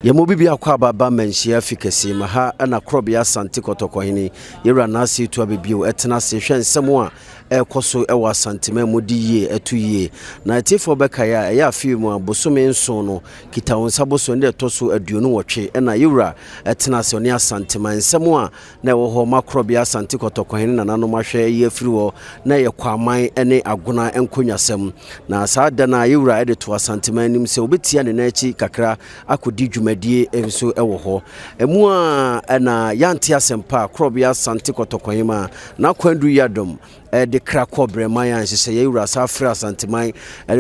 Yemobibi akwa baba menhia fikese ma ha na krobia Asante Kotoko hini yera na ase to abibio etena se hwe nsem a ekoso ewa santema mu di ye etu ye na tifo beka ya afi mu abosome nso no kita wonsa boso ne toso aduonu wotwe na yera etena se oni asantema nsem a na ewo ho makrobia Asante Kotoko hini na nano mahwe ye afiri wo na ye kwaman ene agona enkonwasem na saada na yera ede to asantema nim se obetia ne na echi kakra akodi dwumadie enso ewo ho emu a na yanti asempa krobia Asante Kotoko hima na kwandu yadom de krako brema yan hye yewura safra Asanteman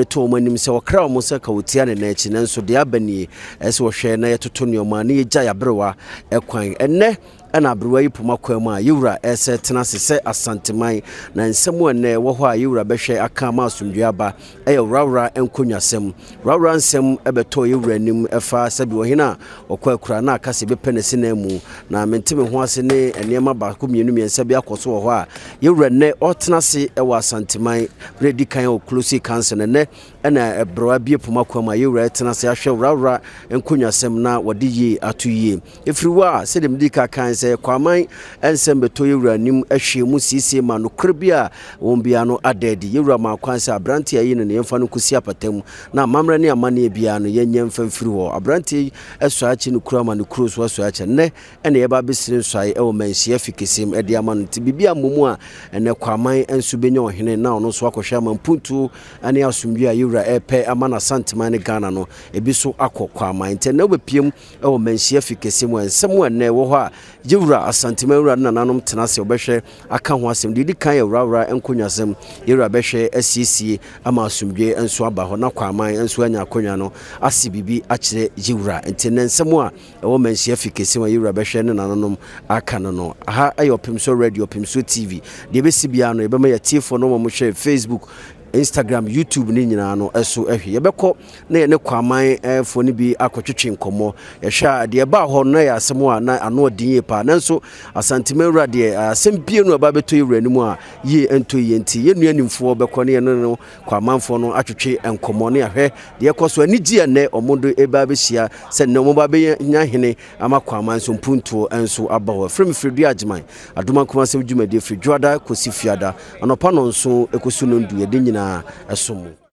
to omanim se okra o se ka wotia ne na echi nanso de abani ese wo hwe na yetoto ne oma na yegya yabrewa ekwan enne ana abrewa yipoma kwam a yewura ese tena se Asanteman na nsemu enne wo ho a yewura behwe aka ma asomdua ba rawra enkonwasem rawra nsem ebeto yewura nim efa sabi wo hina okwakura na aka se bepenese na mu na mentime ho ase ne enema ba ko mienu miensa bi akoso wo ho a yewura ne tenase ewa Asanteman ready kan o close cancer ne na ebroa bie poma kwam a yewura tenase ahwe rawra enkonwasem na wode yi atoyie efriwa se dem dika kan se kwaman ensem beto yewura nim ahwe mu sisi ma no krebia wombia no adedi yewura ma kwanse abranti ayi ne yemfa no kusi apatam na mamra ne amane bia no yenya mfamfiri ho abranti eso achi no kura ma no cross waso achi ne ene yeba besire nsoaye ewo manhia fikesem ede ama no tibibia momu a ene kwaman ensu benye ohene na ono so akohwa mampuntu ane asomdua yewura epe amana Asanteman ne Ghana no ebiso akokwaman nte na obepiem ewo manhia fikesem ensem ene wo ho a yewura Asanteman wura na nanom tenase obehwe aka ho asem didi kan yewura enkonwasem yewura behwe asiesie ama asomdue enso aba ho na kwaman enso anya akonwa no ase bibi akire yewura nte nsem a ewo manhia fikesem yewura behwe ne nanom aka no aha ayopim so radio pimso TV de besibia no ebema ya tifo no mo share Facebook Instagram, YouTube ni nyina no eso ehwe yebekọ na ne kwaman fo ni bi akotwetwe nkomo yehwa de ba ho na ya asemo a na ano odin pa nanso Asanteman wura de asempie no aba beto yewura ni mu a ye ento ye nti ye nuanimfo bekọ ne no kwamanfo no atwetwe nkomo ne ahwe de ekoso anigi ne omodo eba behia se ne omoba be nya hene ama kwaman so mpuntuo enso aba ho fremfredu agyeman adoma komasem dwumade fridwada kosi fiada anopa no nso ekosu no ndu ye de nyina esomo